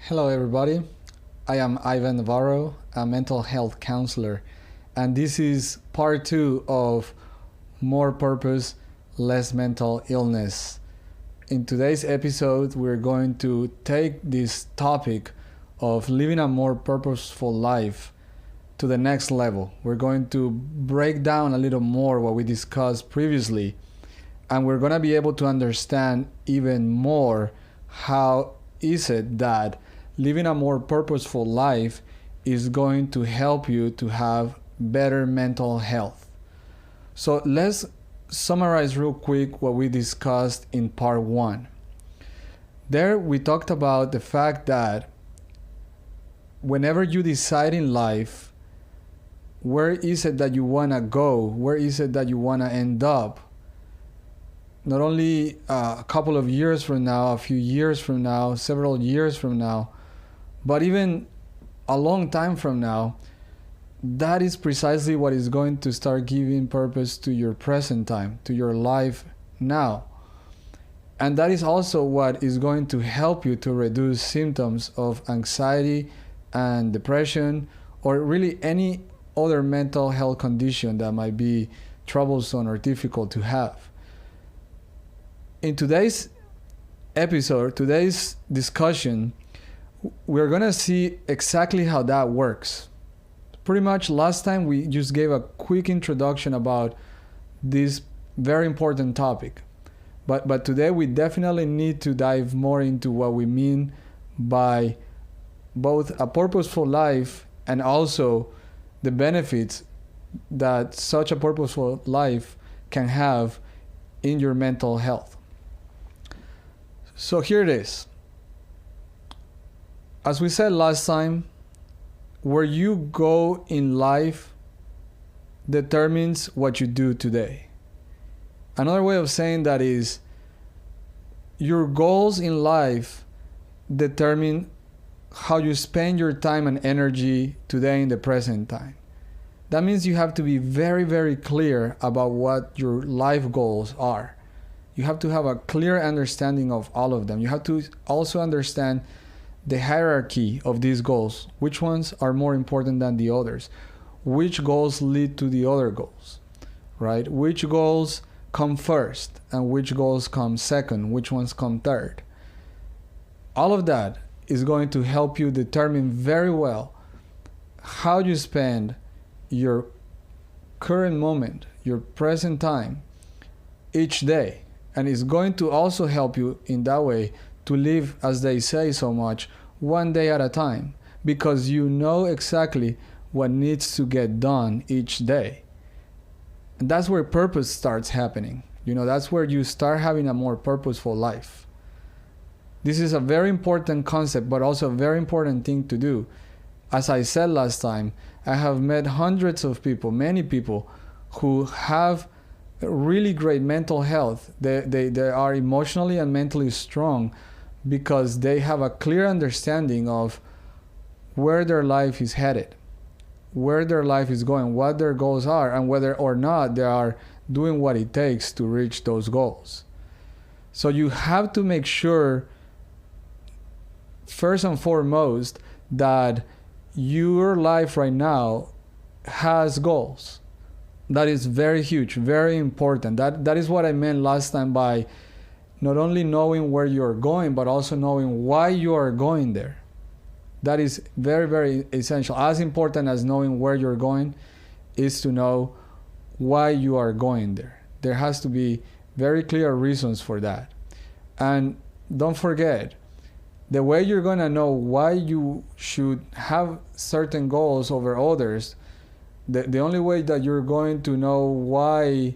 Hello, everybody. I am Ivan Navarro, a mental health counselor, and this is part two of More Purpose, Less Mental Illness. In today's episode, we're going to take this topic of living a more purposeful life to the next level. We're going to break down a little more what we discussed previously, and we're going to be able to understand even more how is it that living a more purposeful life is going to help you to have better mental health. So let's summarize real quick what we discussed in part one. There we talked about the fact that whenever you decide in life, where is it that you want to go? Where is it that you want to end up? Not only a couple of years from now, a few years from now, several years from now, but even a long time from now, that is precisely what is going to start giving purpose to your present time, to your life now. And that is also what is going to help you to reduce symptoms of anxiety and depression, or really any other mental health condition that might be troublesome or difficult to have. In today's episode, today's discussion, we're going to see exactly how that works. Pretty much last time we just gave a quick introduction about this very important topic. But today we definitely need to dive more into what we mean by both a purposeful life and also the benefits that such a purposeful life can have in your mental health. So here it is. As we said last time, where you go in life determines what you do today. Another way of saying that is your goals in life determine how you spend your time and energy today in the present time. That means you have to be very, very clear about what your life goals are. You have to have a clear understanding of all of them. You have to also understand the hierarchy of these goals. Which ones are more important than the others? Which goals lead to the other goals, right? Which goals come first and which goals come second? Which ones come third? All of that is going to help you determine very well how you spend your current moment, your present time, each day. And it's going to also help you in that way to live, as they say so much, one day at a time, because you know exactly what needs to get done each day. And that's where purpose starts happening. That's where you start having a more purposeful life. This is a very important concept, but also a very important thing to do. As I said last time, I have met hundreds of people, many people, who have really great mental health. They are emotionally and mentally strong because they have a clear understanding of where their life is headed, where their life is going, what their goals are, and whether or not they are doing what it takes to reach those goals. So you have to make sure, first and foremost, that your life right now has goals. That is very huge, very important. That is what I meant last time by not only knowing where you're going, but also knowing why you are going there. That is very, very essential. As important as knowing where you're going is to know why you are going there. There has to be very clear reasons for that. And don't forget, the way you're going to know why you should have certain goals over others, the only way that you're going to know why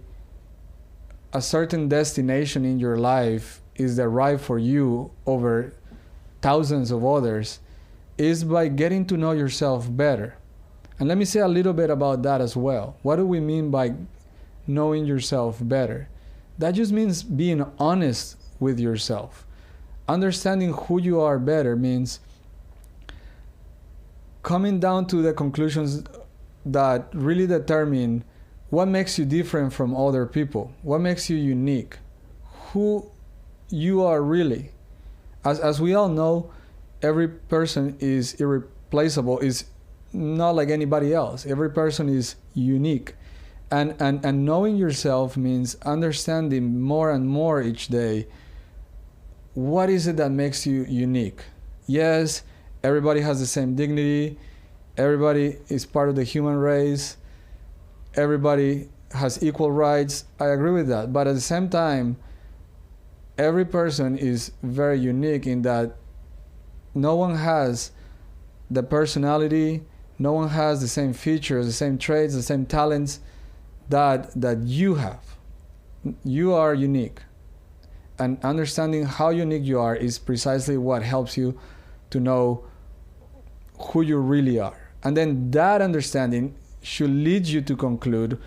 a certain destination in your life is the right for you over thousands of others is by getting to know yourself better. And let me say a little bit about that as well. What do we mean by knowing yourself better? That just means being honest with yourself. Understanding who you are better means coming down to the conclusions that really determine what makes you different from other people, what makes you unique, who you are really. As we all know, every person is irreplaceable, is not like anybody else. Every person is unique. And knowing yourself means understanding more and more each day what is it that makes you unique. Yes, everybody has the same dignity. Everybody is part of the human race. Everybody has equal rights. I agree with that. But at the same time, every person is very unique in that no one has the personality, no one has the same features, the same traits, the same talents that you have. You are unique. And understanding how unique you are is precisely what helps you to know who you really are. And then that understanding should lead you to conclude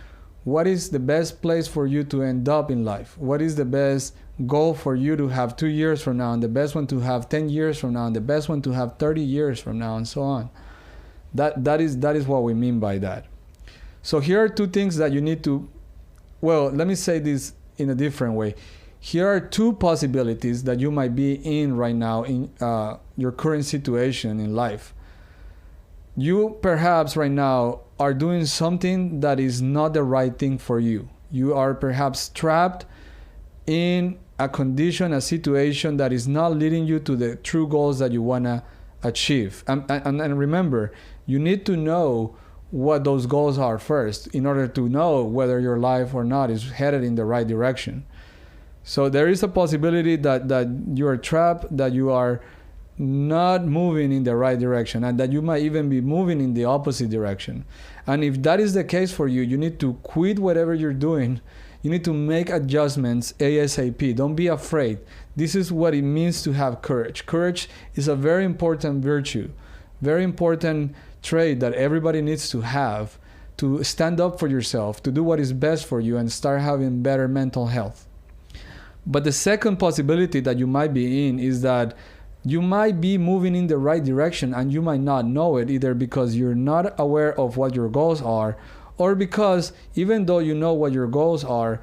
what is the best place for you to end up in life. What is the best goal for you to have 2 years from now, and the best one to have 10 years from now, and the best one to have 30 years from now, and so on. That is what we mean by that. So here are two things that you need to, well, let me say this in a different way. Here are two possibilities that you might be in right now in your current situation in life. You perhaps right now are doing something that is not the right thing for you. You are perhaps trapped in a condition, a situation that is not leading you to the true goals that you want to achieve. And remember, you need to know what those goals are first in order to know whether your life or not is headed in the right direction. So there is a possibility that you are trapped, that you are not moving in the right direction, and that you might even be moving in the opposite direction. And if that is the case for you, you need to quit whatever you're doing. You need to make adjustments ASAP. Don't be afraid. This is what it means to have courage. Courage is a very important virtue, very important trait that everybody needs to have to stand up for yourself, to do what is best for you, and start having better mental health. But the second possibility that you might be in is that you might be moving in the right direction and you might not know it, either because you're not aware of what your goals are, or because even though you know what your goals are,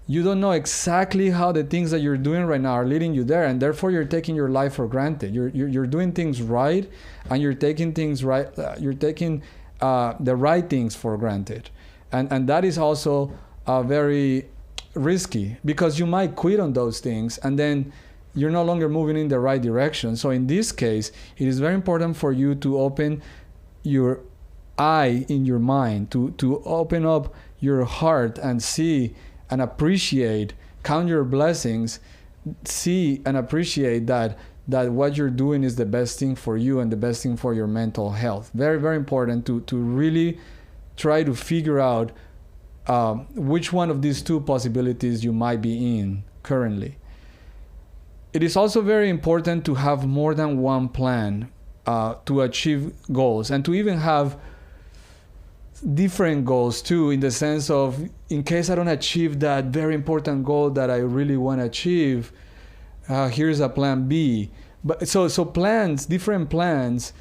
you don't know exactly how the things that you're doing right now are leading you there, and therefore you're taking your life for granted. You're doing things right, and you're taking things right. You're taking the right things for granted, and that is also very risky, because you might quit on those things and then you're no longer moving in the right direction. So in this case, it is very important for you to open your eye in your mind, to open up your heart and see and appreciate, count your blessings, see and appreciate that what you're doing is the best thing for you and the best thing for your mental health. Very, very important to really try to figure out which one of these two possibilities you might be in currently. It is also very important to have more than one plan to achieve goals, and to even have different goals too, in the sense of, in case I don't achieve that very important goal that I really want to achieve, here's a plan B. But so plans, different plans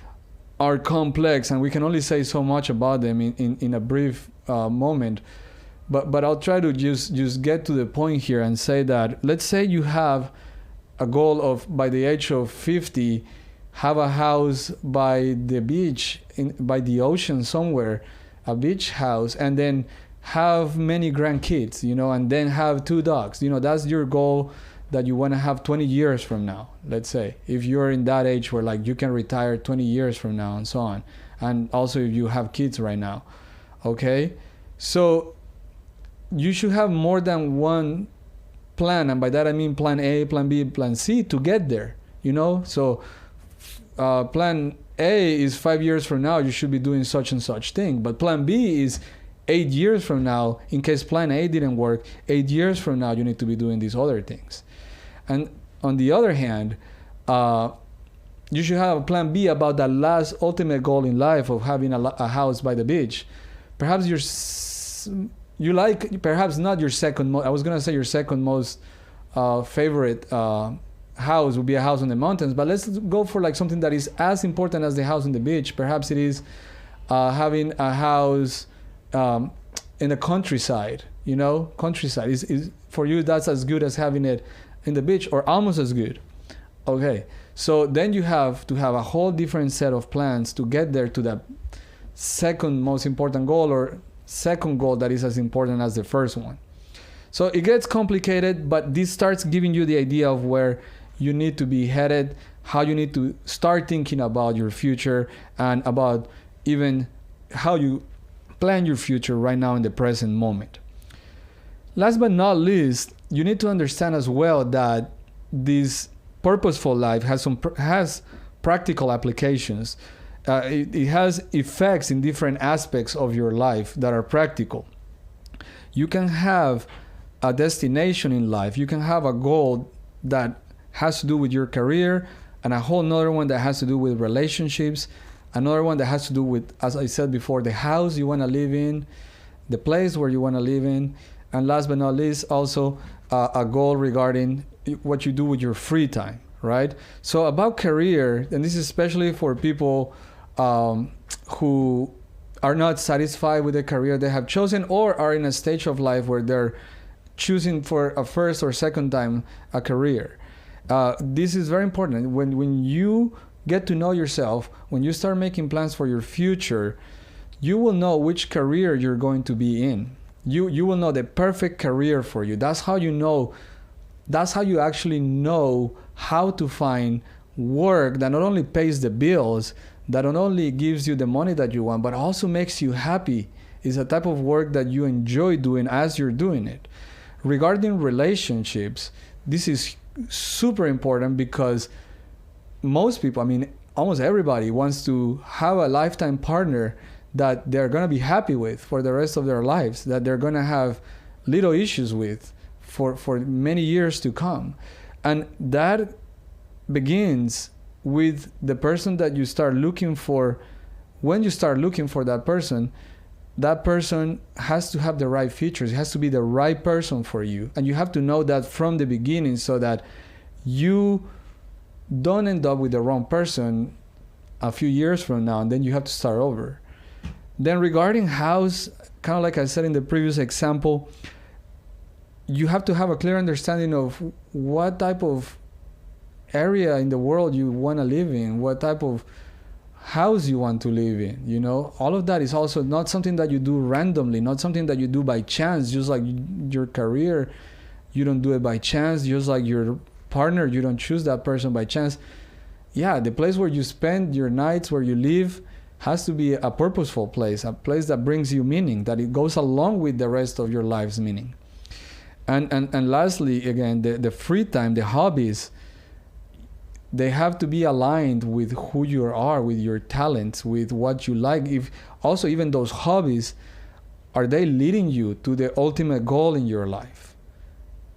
are complex, and we can only say so much about them in a brief moment. But I'll try to just get to the point here and say that, let's say you have a goal of, by the age of 50, have a house by the beach, by the ocean somewhere, a beach house, and then have many grandkids, and then have 2 dogs. That's your goal that you want to have 20 years from now, let's say, if you're in that age where you can retire 20 years from now, and so on. And also if you have kids right now, okay? So you should have more than one plan, and by that I mean plan A, plan B, plan C, to get there, So plan A is 5 years from now, you should be doing such and such thing. But plan B is 8 years from now, in case plan A didn't work, 8 years from now, you need to be doing these other things. And on the other hand, you should have a plan B about that last ultimate goal in life of having a house by the beach. Perhaps perhaps not your second most, I was going to say your second most favorite house would be a house on the mountains, but let's go for something that is as important as the house on the beach. Perhaps it is having a house in the countryside. Countryside is for you, that's as good as having it in the beach, or almost as good. Okay, So then you have to have a whole different set of plans to get there to that second most important goal, or second goal that is as important as the first one. So it gets complicated, but this starts giving you the idea of where you need to be headed, how you need to start thinking about your future, and about even how you plan your future right now in the present moment. Last but not least, you need to understand as well that this purposeful life has practical applications. It has effects in different aspects of your life that are practical. You can have a destination in life. You can have a goal that has to do with your career, and a whole nother one that has to do with relationships, another one that has to do with, as I said before, the house you want to live in, the place where you want to live in, and last but not least, also a goal regarding what you do with your free time, right? So about career, and this is especially for people who are not satisfied with the career they have chosen, or are in a stage of life where they're choosing for a first or second time a career. This is very important. When you get to know yourself, when you start making plans for your future, you will know which career you're going to be in. You will know the perfect career for you. That's how you actually know how to find work that not only pays the bills, that not only gives you the money that you want, but also makes you happy. It's a type of work that you enjoy doing as you're doing it. Regarding relationships, this is super important because most people, I mean, almost everybody wants to have a lifetime partner that they're going to be happy with for the rest of their lives, that they're going to have little issues with for many years to come. And that begins with the person that you start looking for. When you start looking for that person has to have the right features. It has to be the right person for you. And you have to know that from the beginning so that you don't end up with the wrong person a few years from now, and then you have to start over. Then regarding house, kind of like I said in the previous example, you have to have a clear understanding of what type of area in the world you want to live in, what type of house you want to live in. You know, all of that is also not something that you do randomly, not something that you do by chance. Just like your career, you don't do it by chance. Just like your partner, you don't choose that person by chance. Yeah, the place where you spend your nights, where you live, has to be a purposeful place, a place that brings you meaning, that it goes along with the rest of your life's meaning. And lastly, again, the free time, the hobbies, they have to be aligned with who you are, with your talents, with what you like. If also even those hobbies, are they leading you to the ultimate goal in your life?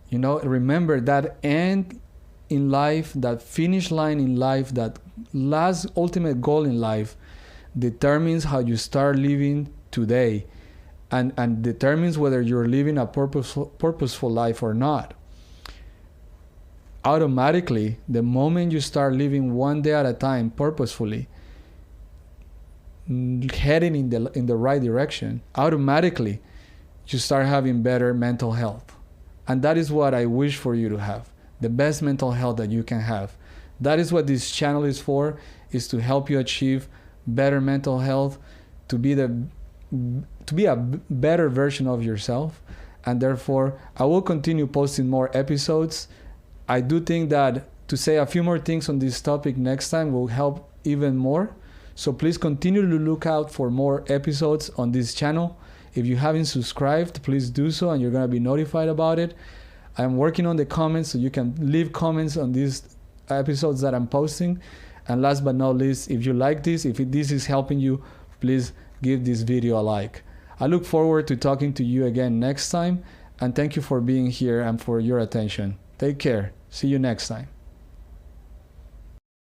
You know, remember that end in life, that finish line in life, that last ultimate goal in life determines how you start living today, and determines whether you're living a purposeful life or not. Automatically, the moment you start living one day at a time purposefully, heading in the right direction, automatically you start having better mental health. And that is what I wish for you to have, the best mental health that you can have. That is what this channel is for, is to help you achieve better mental health, to be a better version of yourself. And therefore, I will continue posting more episodes. I do think that to say a few more things on this topic next time will help even more. So please continue to look out for more episodes on this channel. If you haven't subscribed, please do so, and you're going to be notified about it. I'm working on the comments, so you can leave comments on these episodes that I'm posting. And last but not least, if you like this, if this is helping you, please give this video a like. I look forward to talking to you again next time, and thank you for being here and for your attention. Take care. See you next time.